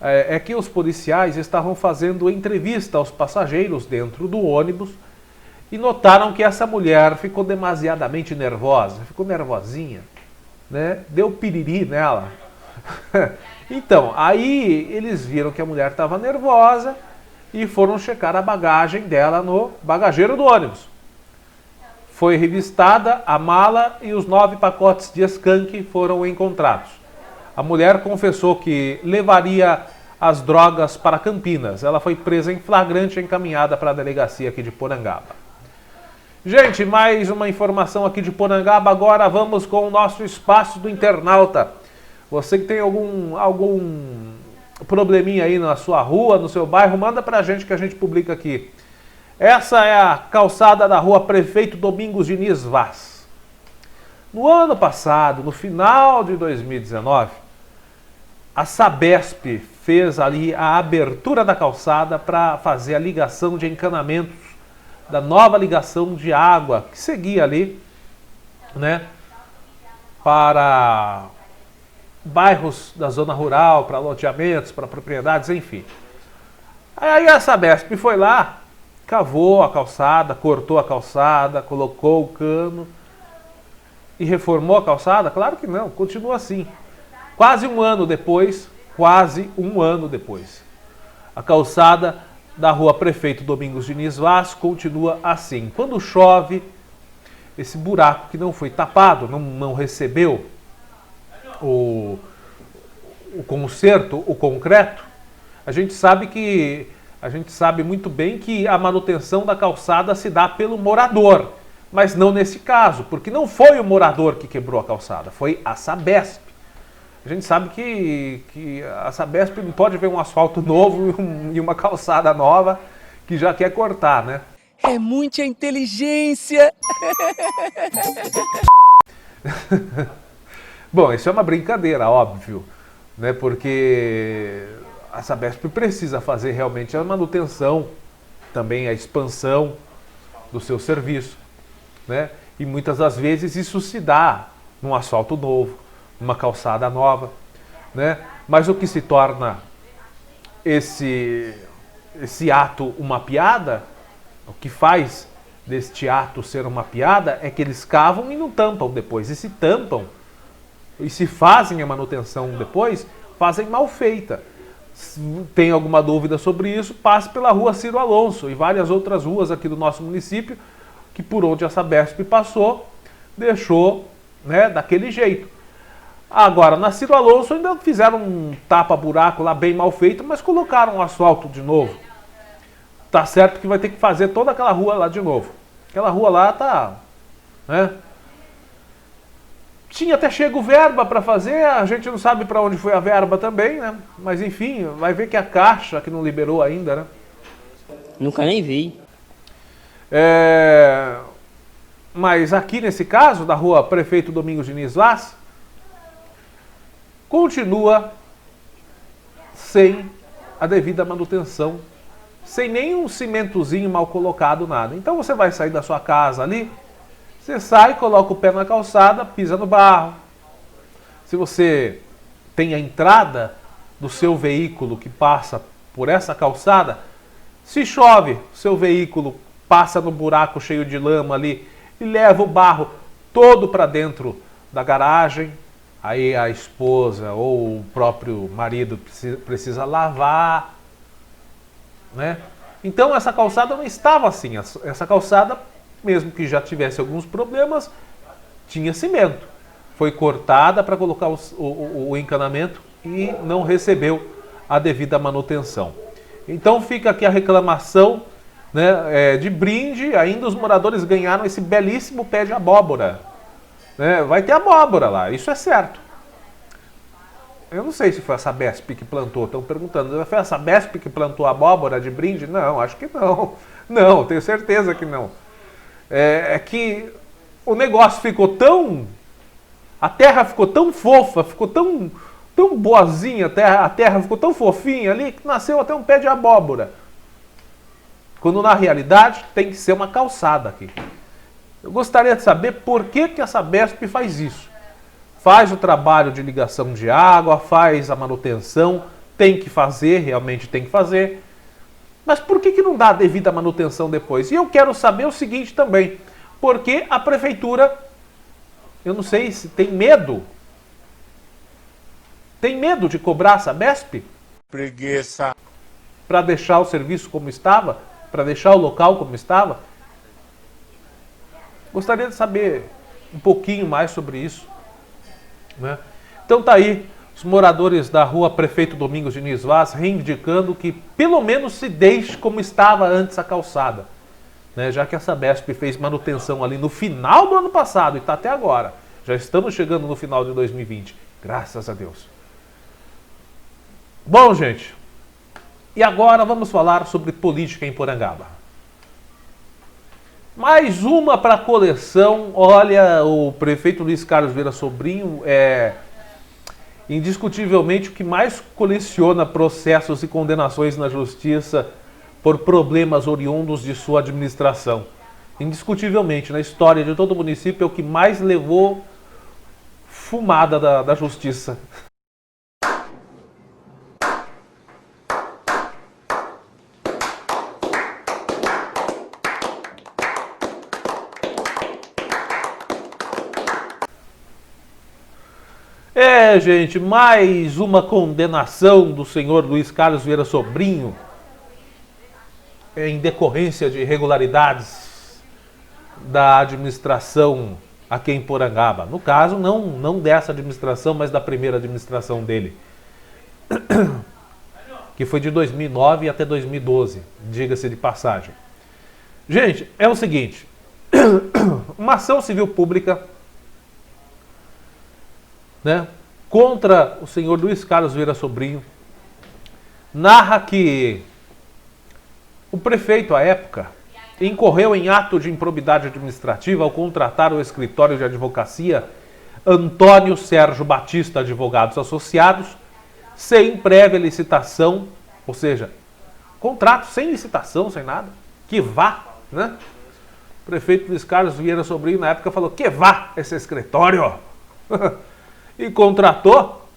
Speaker 1: É que os policiais estavam fazendo entrevista aos passageiros dentro do ônibus e notaram que essa mulher ficou demasiadamente nervosa, ficou nervosinha, né? Deu piriri nela. Então, aí eles viram que a mulher estava nervosa e foram checar a bagagem dela no bagageiro do ônibus. Foi revistada a mala e os 9 pacotes de skunk foram encontrados. A mulher confessou que levaria as drogas para Campinas. Ela foi presa em flagrante e encaminhada para a delegacia aqui de Porangaba. Gente, mais uma informação aqui de Porangaba. Agora vamos com o nosso espaço do internauta. Você que tem algum probleminha aí na sua rua, no seu bairro, manda pra gente que a gente publica aqui. Essa é a calçada da rua Prefeito Domingos Diniz Vaz. No ano passado, no final de 2019, a Sabesp fez ali a abertura da calçada para fazer a ligação de encanamentos da nova ligação de água que seguia ali, né, para bairros da zona rural, para loteamentos, para propriedades, enfim. Aí a Sabesp foi lá, cavou a calçada, cortou a calçada, colocou o cano e reformou a calçada? Claro que não, continua assim. Quase um ano depois, a calçada da rua Prefeito Domingos Diniz Vaz continua assim. Quando chove, esse buraco que não foi tapado, não recebeu o conserto, o concreto, a gente sabe que a gente sabe muito bem que a manutenção da calçada se dá pelo morador, mas não nesse caso, porque não foi o morador que quebrou a calçada, foi a Sabesp. A gente sabe que a Sabesp não pode ver um asfalto novo e uma calçada nova que já quer cortar, né?
Speaker 5: É muita inteligência.
Speaker 1: Bom, isso é uma brincadeira, óbvio, né? Porque a Sabesp precisa fazer realmente a manutenção, também a expansão do seu serviço, né? E muitas das vezes isso se dá num asfalto novo, numa calçada nova, né? Mas o que se torna esse ato uma piada, o que faz deste ato ser uma piada é que eles cavam e não tampam depois. E se tampam e se fazem a manutenção depois, fazem mal feita. Se tem alguma dúvida sobre isso, passe pela rua Ciro Alonso e várias outras ruas aqui do nosso município, que por onde a Sabesp passou, deixou, né, daquele jeito. Agora, na Ciro Alonso ainda fizeram um tapa-buraco lá bem mal feito, mas colocaram um asfalto de novo. Tá certo que vai ter que fazer toda aquela rua lá de novo. Aquela rua lá tá, né? Tinha até chego verba para fazer, a gente não sabe para onde foi a verba também, né? Mas enfim, vai ver que a Caixa que não liberou ainda, né?
Speaker 5: Nunca nem vi.
Speaker 1: Mas aqui nesse caso, da rua Prefeito Domingos Diniz Vaz, continua sem a devida manutenção, sem nenhum cimentozinho mal colocado, nada. Então você vai sair da sua casa ali, você sai, coloca o pé na calçada, pisa no barro. Se você tem a entrada do seu veículo que passa por essa calçada, se chove, seu veículo passa no buraco cheio de lama ali e leva o barro todo para dentro da garagem. Aí a esposa ou o próprio marido precisa lavar, né? Então essa calçada não estava assim. Essa calçada, mesmo que já tivesse alguns problemas, tinha cimento. Foi cortada para colocar o encanamento e não recebeu a devida manutenção. Então fica aqui a reclamação, né, de brinde. Ainda os moradores ganharam esse belíssimo pé de abóbora, né? Vai ter abóbora lá, isso é certo. Eu não sei se foi a Sabesp que plantou, estão perguntando. Foi a Sabesp que plantou a abóbora de brinde? Não, acho que não. Não, tenho certeza que não. É que o negócio ficou tão... A terra ficou tão fofa, ficou tão boazinha, a terra ficou tão fofinha ali, que nasceu até um pé de abóbora. Quando na realidade tem que ser uma calçada aqui. Eu gostaria de saber por que a Sabesp faz isso. Faz o trabalho de ligação de água, faz a manutenção, tem que fazer, realmente tem que fazer. Mas por que não dá a devida manutenção depois? E eu quero saber o seguinte também, por que a prefeitura, eu não sei se tem medo de cobrar a Sabesp?
Speaker 7: Preguiça.
Speaker 1: Para deixar o serviço como estava? Para deixar o local como estava? Gostaria de saber um pouquinho mais sobre isso, né? Então tá aí, os moradores da rua Prefeito Domingos Diniz Vaz reivindicando que pelo menos se deixe como estava antes a calçada, né? Já que a Sabesp fez manutenção ali no final do ano passado e está até agora. Já estamos chegando no final de 2020, graças a Deus. Bom, gente, e agora vamos falar sobre política em Porangaba. Mais uma para a coleção. Olha, o prefeito Luiz Carlos Vieira Sobrinho é indiscutivelmente o que mais coleciona processos e condenações na justiça por problemas oriundos de sua administração. Indiscutivelmente, na história de todo o município, é o que mais levou fumada da justiça. Gente, mais uma condenação do senhor Luiz Carlos Vieira Sobrinho em decorrência de irregularidades da administração aqui em Porangaba. No caso, não dessa administração, mas da primeira administração dele. que foi de 2009 até 2012, diga-se de passagem. Gente, é o seguinte, uma ação civil pública, né, contra o senhor Luiz Carlos Vieira Sobrinho narra que o prefeito, à época, incorreu em ato de improbidade administrativa ao contratar o escritório de advocacia Antônio Sérgio Batista Advogados Associados sem prévia licitação, ou seja, contrato sem licitação, sem nada, que vá, né? O prefeito Luiz Carlos Vieira Sobrinho, na época, falou que vá esse escritório e contratou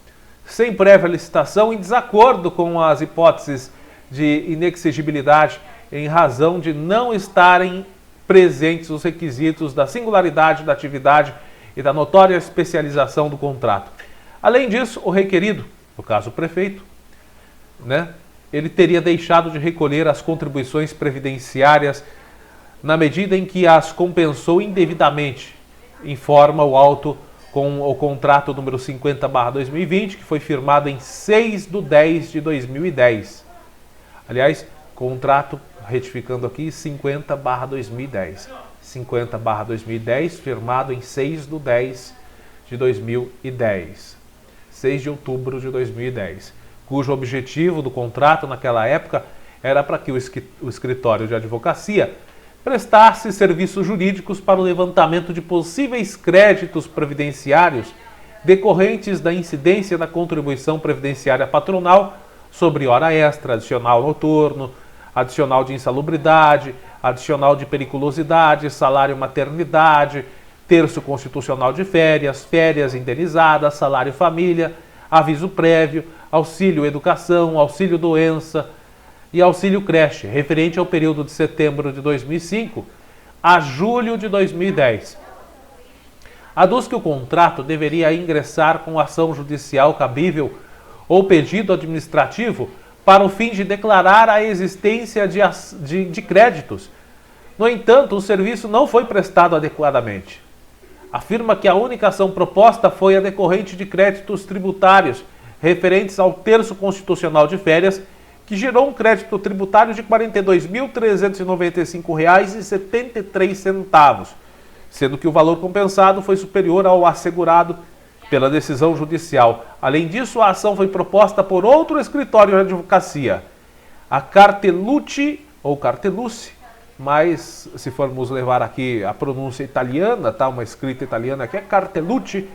Speaker 1: sem prévia licitação, em desacordo com as hipóteses de inexigibilidade, em razão de não estarem presentes os requisitos da singularidade da atividade e da notória especialização do contrato. Além disso, o requerido, no caso o prefeito, né, ele teria deixado de recolher as contribuições previdenciárias na medida em que as compensou indevidamente, informa o auto com o contrato número 50/2020, que foi firmado em 6/10/2010. Aliás, contrato, retificando aqui, 50/2010. 50/2010, firmado em 6/10/2010. 6 de outubro de 2010. Cujo objetivo do contrato naquela época era para que o escritório de advocacia prestasse serviços jurídicos para o levantamento de possíveis créditos previdenciários decorrentes da incidência da contribuição previdenciária patronal sobre hora extra, adicional noturno, adicional de insalubridade, adicional de periculosidade, salário maternidade, terço constitucional de férias, férias indenizadas, salário família, aviso prévio, auxílio educação, auxílio doença e auxílio creche, referente ao período de setembro de 2005 a julho de 2010. Aduz que o contrato deveria ingressar com ação judicial cabível ou pedido administrativo para o fim de declarar a existência de créditos. No entanto, o serviço não foi prestado adequadamente. Afirma que a única ação proposta foi a decorrente de créditos tributários referentes ao terço constitucional de férias, que gerou um crédito tributário de R$ 42.395,73, sendo que o valor compensado foi superior ao assegurado pela decisão judicial. Além disso, a ação foi proposta por outro escritório de advocacia, a Cartelucci, ou Cartelucci, mas se formos levar aqui a pronúncia italiana, tá? Uma escrita italiana aqui é Cartelucci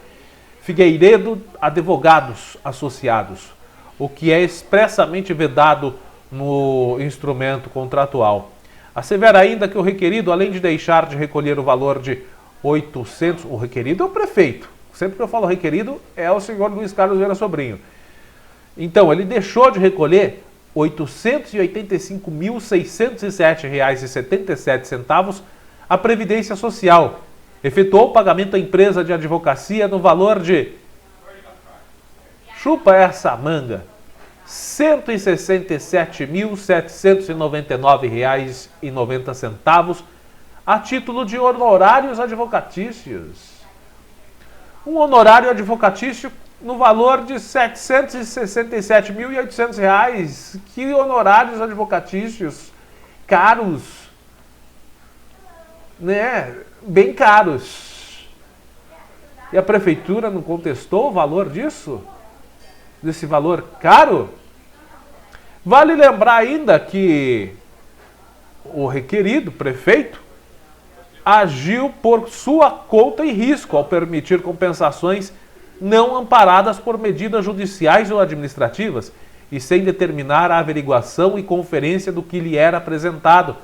Speaker 1: Figueiredo Advogados Associados, o que é expressamente vedado no instrumento contratual. Assevera ainda que o requerido, além de deixar de recolher o valor de 800... O requerido é o prefeito. Sempre que eu falo requerido, é o senhor Luiz Carlos Vieira Sobrinho. Então, ele deixou de recolher R$ 885.607,77 à Previdência Social. Efetuou o pagamento à empresa de advocacia no valor de... Chupa essa manga! R$ 167.799,90 a título de honorários advocatícios. Um honorário advocatício no valor de R$ 767.800. Que honorários advocatícios caros, né? Bem caros. E a prefeitura não contestou o valor disso? Desse valor caro? Vale lembrar ainda que o requerido, prefeito, agiu por sua conta e risco ao permitir compensações não amparadas por medidas judiciais ou administrativas e sem determinar a averiguação e conferência do que lhe era apresentado,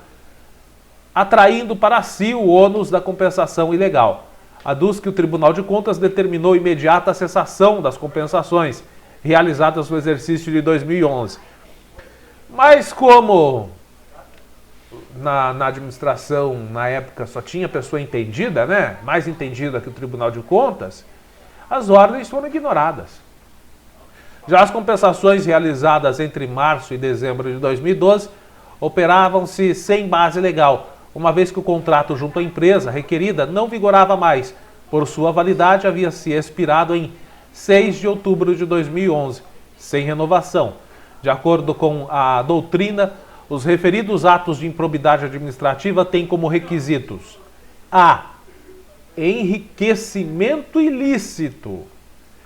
Speaker 1: atraindo para si o ônus da compensação ilegal. Aduz que o Tribunal de Contas determinou imediata cessação das compensações realizadas no exercício de 2011. Mas como na administração, na época, só tinha pessoa entendida, né? Mais entendida que o Tribunal de Contas, as ordens foram ignoradas. Já as compensações realizadas entre março e dezembro de 2012 operavam-se sem base legal, uma vez que o contrato junto à empresa requerida não vigorava mais, por sua validade havia se expirado em 6 de outubro de 2011, sem renovação. De acordo com a doutrina, os referidos atos de improbidade administrativa têm como requisitos: a. Enriquecimento ilícito,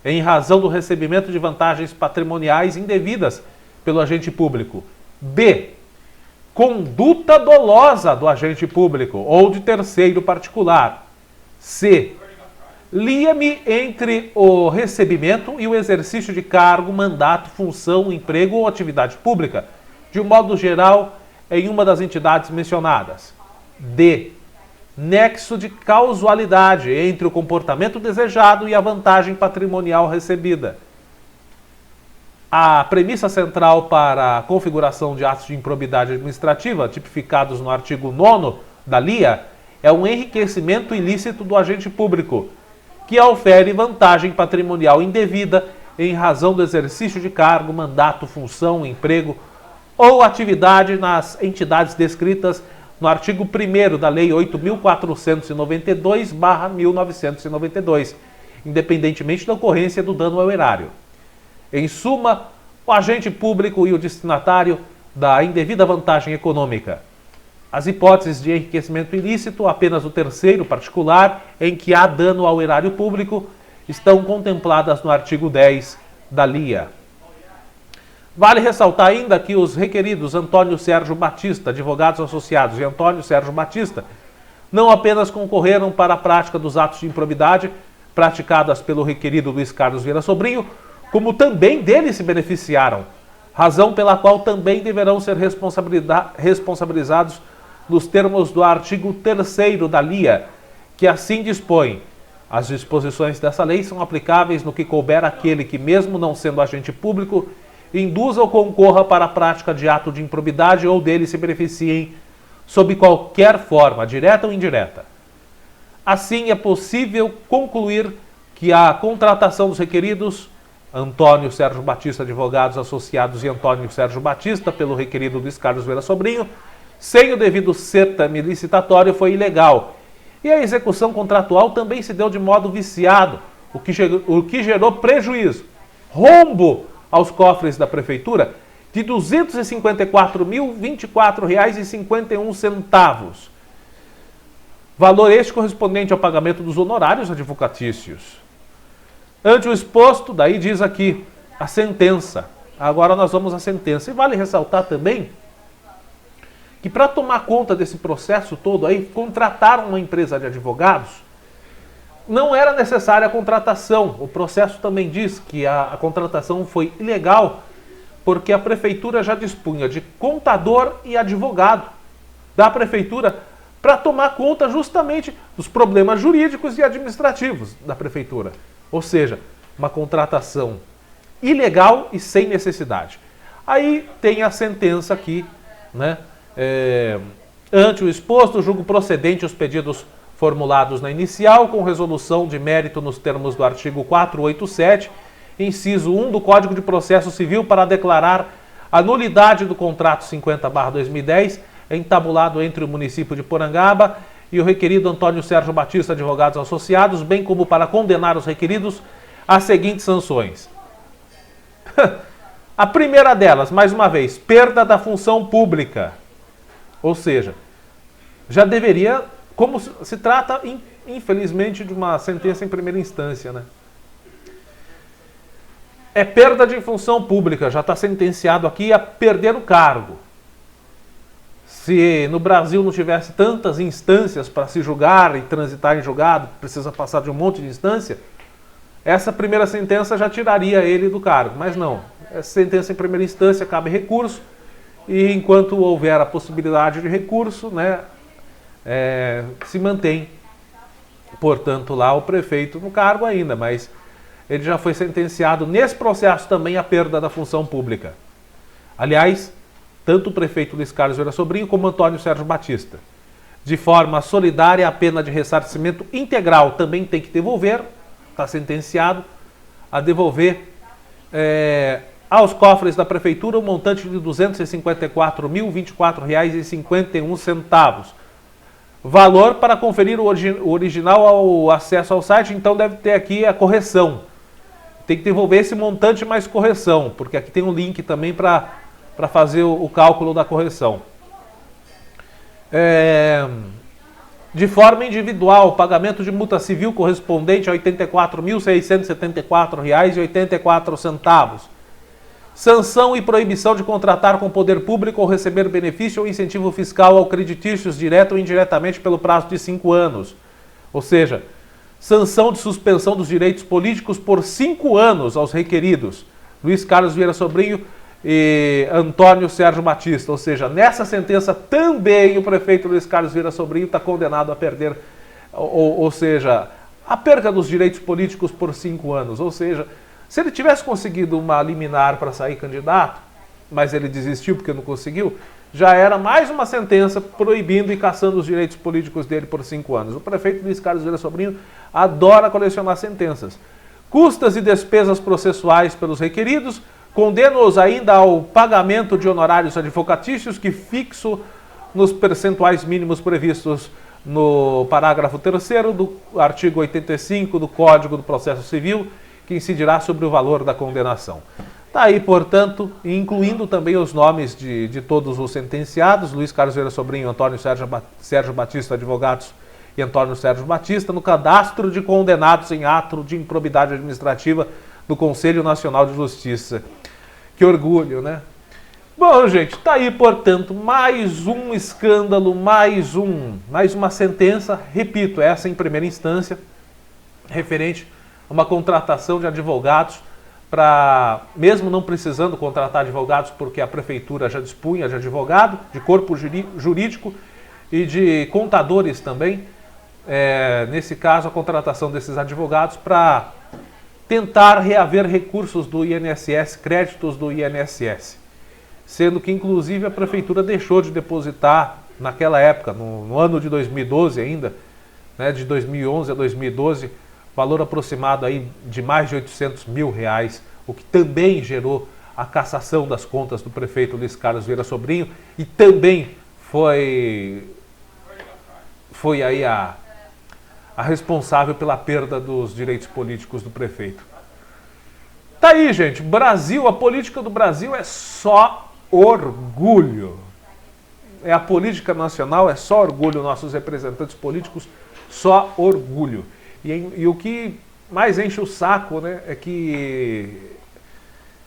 Speaker 1: em razão do recebimento de vantagens patrimoniais indevidas pelo agente público. B. Conduta dolosa do agente público ou de terceiro particular. C. Lia-me entre o recebimento e o exercício de cargo, mandato, função, emprego ou atividade pública, de um modo geral, em uma das entidades mencionadas. D. Nexo de causalidade entre o comportamento desejado e a vantagem patrimonial recebida. A premissa central para a configuração de atos de improbidade administrativa, tipificados no artigo 9º da LIA, é o enriquecimento ilícito do agente público, que aufere vantagem patrimonial indevida em razão do exercício de cargo, mandato, função, emprego ou atividade nas entidades descritas no artigo 1º da Lei 8.492/1992, independentemente da ocorrência do dano ao erário. Em suma, o agente público e o destinatário da indevida vantagem econômica. As hipóteses de enriquecimento ilícito, apenas o terceiro particular, em que há dano ao erário público, estão contempladas no artigo 10 da LIA. Vale ressaltar ainda que os requeridos Antônio Sérgio Batista, advogados associados, e Antônio Sérgio Batista, não apenas concorreram para a prática dos atos de improbidade praticadas pelo requerido Luiz Carlos Vieira Sobrinho, como também dele se beneficiaram, razão pela qual também deverão ser responsabilizados nos termos do artigo 3º da LIA, que assim dispõe: as disposições dessa lei são aplicáveis no que couber àquele que, mesmo não sendo agente público, induza ou concorra para a prática de ato de improbidade ou dele se beneficiem sob qualquer forma, direta ou indireta. Assim, é possível concluir que a contratação dos requeridos Antônio Sérgio Batista, advogados associados, e Antônio Sérgio Batista, pelo requerido Luiz Carlos Vieira Sobrinho, sem o devido certame licitatório, foi ilegal. E a execução contratual também se deu de modo viciado, o que gerou prejuízo, rombo aos cofres da Prefeitura de R$ 254.024,51. Valor este correspondente ao pagamento dos honorários advocatícios. Ante o exposto, daí diz aqui a sentença. Agora nós vamos à sentença. E vale ressaltar também que, para tomar conta desse processo todo aí, contrataram uma empresa de advogados. Não era necessária a contratação. O processo também diz que a contratação foi ilegal, porque a Prefeitura já dispunha de contador e advogado da Prefeitura para tomar conta justamente dos problemas jurídicos e administrativos da Prefeitura. Ou seja, uma contratação ilegal e sem necessidade. Aí tem a sentença aqui, né? Ante o exposto, julgo procedente os pedidos formulados na inicial, com resolução de mérito nos termos do artigo 487, inciso 1 do Código de Processo Civil, para declarar a nulidade do contrato 50/2010, entabulado entre o município de Porangaba e o requerido Antônio Sérgio Batista, advogados associados, bem como para condenar os requeridos às seguintes sanções. A primeira delas, mais uma vez, perda da função pública. Ou seja, já deveria, como se trata, infelizmente, de uma sentença em primeira instância, né? É perda de função pública, já está sentenciado aqui a perder o cargo. Se no Brasil não tivesse tantas instâncias para se julgar e transitar em julgado, precisa passar de um monte de instância, essa primeira sentença já tiraria ele do cargo. Mas não, essa sentença em primeira instância cabe recurso, e enquanto houver a possibilidade de recurso, né, se mantém, portanto, lá o prefeito no cargo ainda, mas ele já foi sentenciado nesse processo também à perda da função pública. Aliás, tanto o prefeito Luiz Carlos Vieira Sobrinho como Antônio Sérgio Batista, de forma solidária, a pena de ressarcimento integral também tem que devolver, está sentenciado a devolver aos cofres da Prefeitura o montante de R$ 254.024,51. Valor para conferir o original ao acesso ao site, então deve ter aqui a correção. tem que devolver esse montante mais correção, porque aqui tem um link também para fazer o cálculo da correção. De forma individual, o pagamento de multa civil correspondente a R$ 84.674,84. Sanção e proibição de contratar com o poder público ou receber benefício ou incentivo fiscal ao creditícios direto ou indiretamente pelo prazo de 5 anos. Ou seja, sanção de suspensão dos direitos políticos por 5 anos aos requeridos Luiz Carlos Vieira Sobrinho e Antônio Sérgio Batista. Ou seja, nessa sentença também o prefeito Luiz Carlos Vieira Sobrinho está condenado a perder, ou seja, a perda dos direitos políticos por 5 anos. Ou seja, se ele tivesse conseguido uma liminar para sair candidato, mas ele desistiu porque não conseguiu, já era mais uma sentença proibindo e cassando os direitos políticos dele por 5 anos. O prefeito Luiz Carlos Vieira Sobrinho adora colecionar sentenças. Custas e despesas processuais pelos requeridos, condena-os ainda ao pagamento de honorários advocatícios que fixo nos percentuais mínimos previstos no parágrafo 3º do artigo 85 do Código do Processo Civil, que incidirá sobre o valor da condenação. Está aí, portanto, incluindo também os nomes de todos os sentenciados, Luiz Carlos Vieira Sobrinho, Antônio Sérgio Batista, advogados, e Antônio Sérgio Batista, no cadastro de condenados em ato de improbidade administrativa do Conselho Nacional de Justiça. Que orgulho, né? Bom, gente, está aí, portanto, mais um escândalo, mais uma sentença, repito, essa em primeira instância, referente a uma contratação de advogados para, mesmo não precisando contratar advogados, porque a prefeitura já dispunha de advogado, de corpo jurídico e de contadores também, nesse caso a contratação desses advogados para tentar reaver recursos do INSS, créditos do INSS, sendo que inclusive a prefeitura deixou de depositar naquela época, no ano de 2012 ainda, né, de 2011 a 2012, valor aproximado aí de mais de R$800 mil, o que também gerou a cassação das contas do prefeito Luiz Carlos Vieira Sobrinho e também foi aí a responsável pela perda dos direitos políticos do prefeito. Tá aí, gente, Brasil, a política do Brasil é só orgulho. A política nacional é só orgulho, nossos representantes políticos, só orgulho. E o que mais enche o saco, né, é que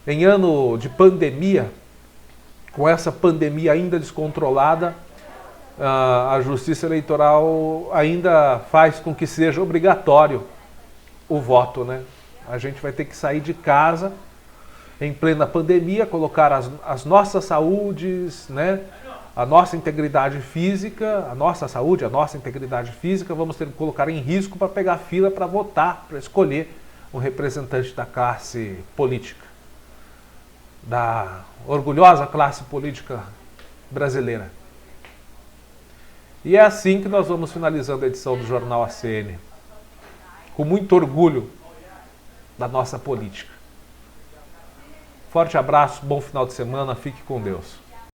Speaker 1: em ano de pandemia, com essa pandemia ainda descontrolada, a Justiça Eleitoral ainda faz com que seja obrigatório o voto, né? A gente vai ter que sair de casa em plena pandemia, colocar as nossas saúdes, né? A nossa integridade física, a nossa saúde, a nossa integridade física, vamos ter que colocar em risco para pegar fila para votar, para escolher um representante da classe política, da orgulhosa classe política brasileira. E é assim que nós vamos finalizando a edição do Jornal ACN, com muito orgulho da nossa política. Forte abraço, bom final de semana, fique com Deus.